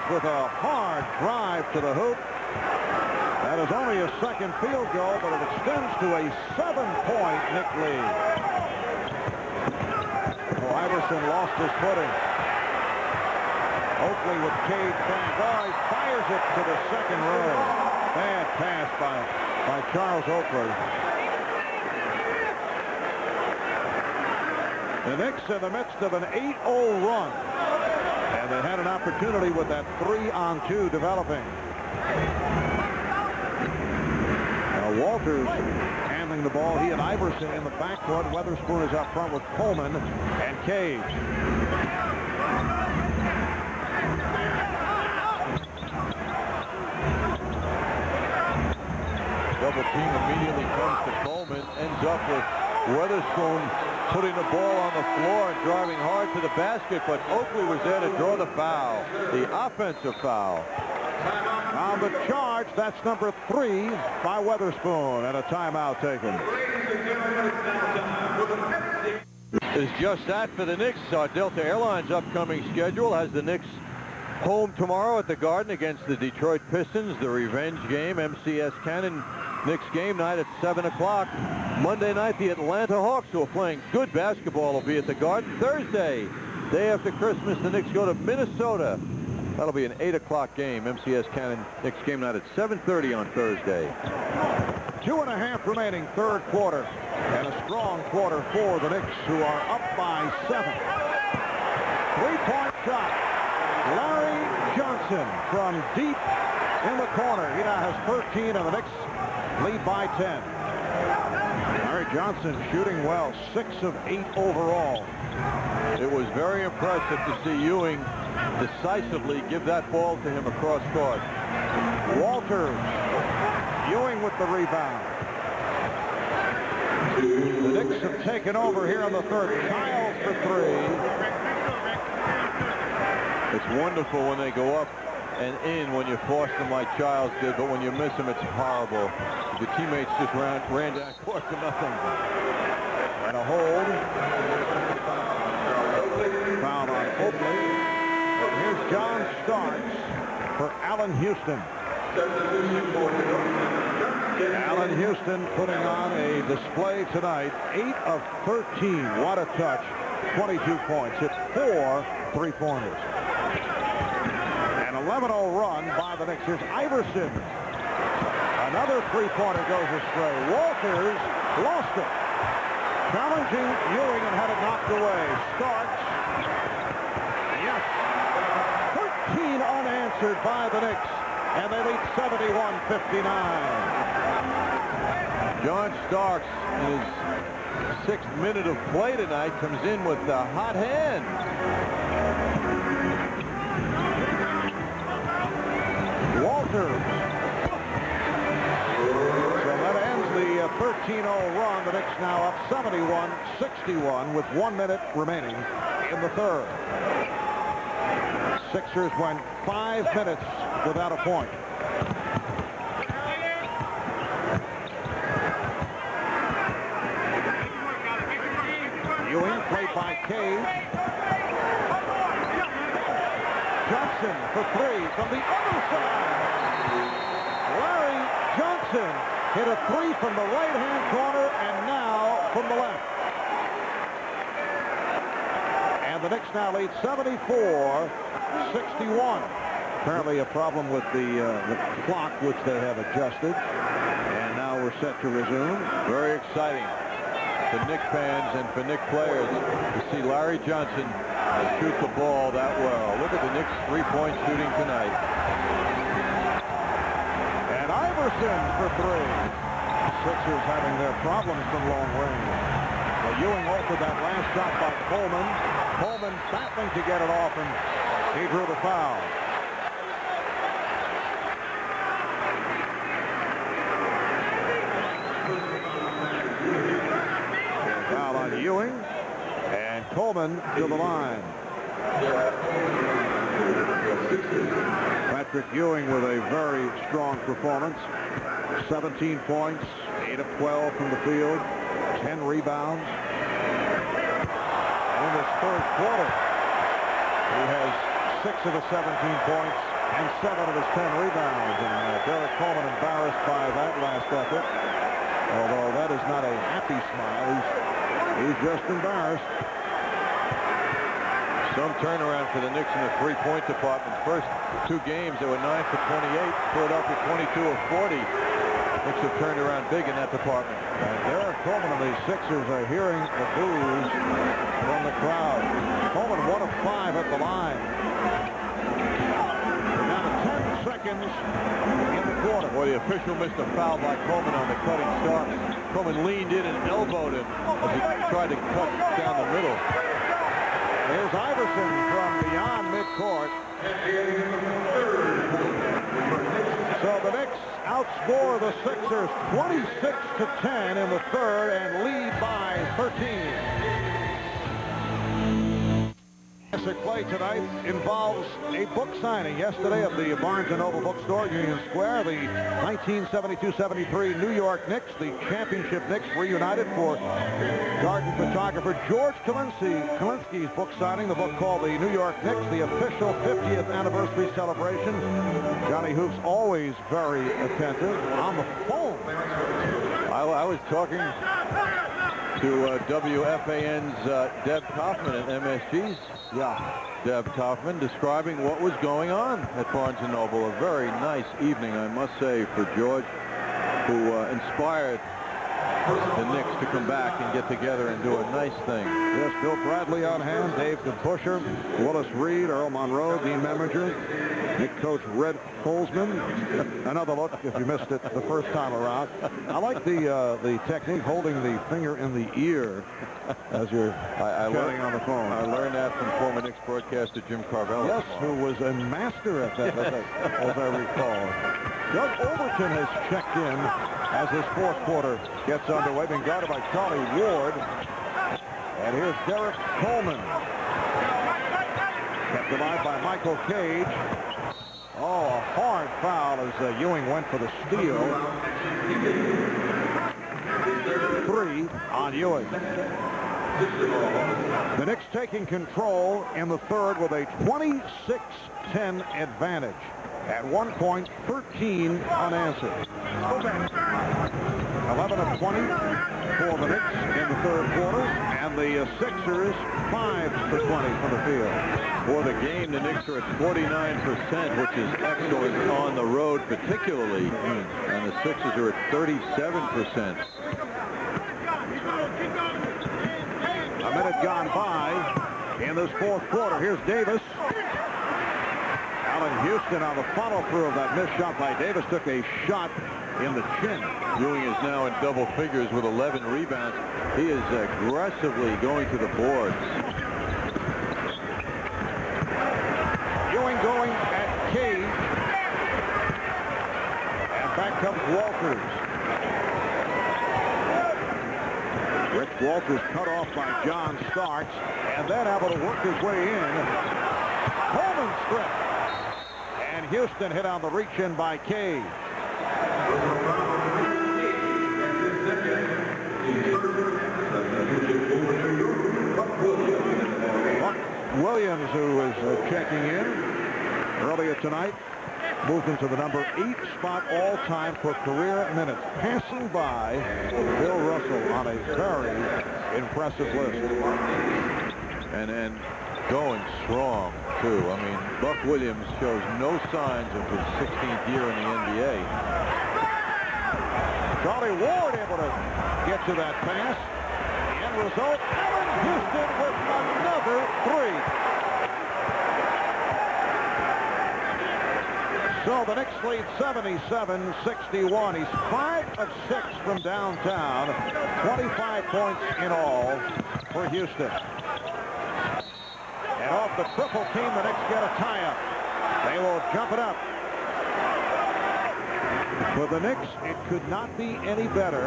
with a hard drive to the hoop. That is only a second field goal, but it extends to a 7-point Knick lead. Oh, Iverson lost his footing. Oakley with Cade back. Oh, he fires it to the second row. Bad pass by Charles Oakley. The Knicks in the midst of an 8-0 run. And they had an opportunity with that 3-on-2 developing. Walters handling the ball. He and Iverson in the backcourt. Weatherspoon is up front with Coleman and Cage. Double team immediately comes to Coleman. Ends up with Weatherspoon putting the ball on the floor and driving hard to the basket, but Oakley was there to draw the foul, the offensive foul. On the charge, that's number 3 by Weatherspoon, and a timeout taken. It's just that for the Knicks. Delta Airlines' upcoming schedule has the Knicks home tomorrow at the Garden against the Detroit Pistons, the revenge game, MCS Cannon. Knicks game night at 7 o'clock. Monday night, the Atlanta Hawks, who are playing good basketball, will be at the Garden. Thursday, day after Christmas, the Knicks go to Minnesota. That'll be an 8 o'clock game. MCS Cannon Knicks game night at 7:30 on Thursday. 2.5 remaining, third quarter. And a strong quarter for the Knicks, who are up by 7. 3-point shot. Larry Johnson from deep in the corner. He now has 13, and the Knicks lead by 10. Larry Johnson shooting well, 6 of 8 overall. It was very impressive to see Ewing decisively give that ball to him across court. Walters. Ewing with the rebound. The Knicks have taken over here in the third. Childs for 3. It's wonderful when they go up and in when you force them like Childs did, but when you miss them, it's horrible. The teammates just ran down court to nothing. And a hold. Foul on Oakley. And here's John Starks for Allen Houston. Allen Houston putting on a display tonight. 8 of 13. What a touch. 22 points. Hit 4 3-pointers. An 11-0 run by the Knicks. Here's Iverson. Another 3-pointer goes astray. Walters lost it. Challenging Ewing and had it knocked away. Starks. Yes. 13 unanswered by the Knicks. And they lead 71-59. John Starks, in his 6th minute of play tonight, comes in with a hot hand. Walters. So that ends the 13-0 run. The Knicks now up 71-61 with 1 minute remaining in the third. Sixers went 5 minutes without a point. Ewing played by Cage. Johnson for 3 from the other side. Larry Johnson hit a 3 from the right-hand corner and now from the left. And the Knicks now lead 74-61. Apparently a problem with the clock, which they have adjusted. And now we're set to resume. Very exciting for Knick fans and for Knick players to see Larry Johnson shoot the ball that well. Look at the Knicks' 3-point shooting tonight. And Iverson for 3. Sixers having their problems from long range. Well, Ewing altered that last shot by Coleman. Coleman battling to get it off, and he drew the foul. Foul on Ewing, and Coleman to the line. Patrick Ewing with a very strong performance. 17 points, 8 of 12 from the field, 10 rebounds. In this third quarter, he has 6 of the 17 points, and 7 of his 10 rebounds. And Derek Coleman embarrassed by that last effort. Although that is not a happy smile. He's just embarrassed. Some turnaround for the Knicks in the three-point department. First 2 games, they were 9 for 28. Philadelphia 22 of 40. Knicks have turned around big in that department. And Derek Coleman and the Sixers are hearing the boos from the crowd. Coleman 1 of 5 at the line. We're down to 10 seconds in the quarter. Boy, the official missed a foul by Coleman on the cutting stop. Coleman leaned in and elbowed him as he tried to cut down the middle. Here's Iverson from beyond midcourt. So the Knicks outscore the Sixers 26-10 in the third and lead by 13. Classic play tonight involves a book signing yesterday at the Barnes & Noble bookstore, Union Square. The 1972-73 New York Knicks, the championship Knicks, reunited for garden photographer George Kalinsky's book signing, the book called The New York Knicks, the official 50th anniversary celebration. Johnny Hoop's always very attentive on the phone. I was talking to WFAN's Deb Kaufman at MSG's. Yeah. Deb Kaufman describing what was going on at Barnes & Noble. A very nice evening, I must say, for George, who inspired the Knicks to come back and get together and do a nice thing. Yes, Bill Bradley on hand, Dave DeBuscher, Willis Reed, Earl Monroe, Dean Meminger, Nick coach Red Holzman. Another look if you missed it the first time around. I like the technique holding the finger in the ear as you're chatting on the phone. I learned that from former Knicks broadcaster Jim Carvello. Yes, who was a master at that, as I recall. Doug Overton has checked in as this fourth quarter gets underway, being guarded by Charlie Ward. And here's Derek Coleman. Kept alive by Michael Cage. Oh, a hard foul as Ewing went for the steal. 3 on Ewing. The Knicks taking control in the third with a 26-10 advantage. At one point, 13 unanswered. 11 of 20 for the Knicks in the third quarter, and the Sixers 5 for 20 from the field. For the game, the Knicks are at 49%, which is excellent on the road particularly, and the Sixers are at 37%. A minute gone by in this fourth quarter. Here's Davis. Allen Houston on the follow-through of that missed shot by Davis took a shot in the chin. Ewing is now in double figures with 11 rebounds. He is aggressively going to the boards. Ewing going at Cage. And back comes Walters. Rick Walters cut off by John Starks, and then able to work his way in. Coleman strip. And Houston hit on the reach-in by Cage. Buck Williams, who is checking in earlier tonight, moved into the number 8 spot all-time for career minutes, passing by Bill Russell on a very impressive list. And going strong, too. I mean, Buck Williams shows no signs of his 16th year in the NBA. Charlie Ward able to get to that pass. The end result, Allen Houston with another 3. So the Knicks lead 77-61. He's 5 of 6 from downtown. 25 points in all for Houston. And off the triple team, the Knicks get a tie-up. They will jump it up. For the Knicks, it could not be any better.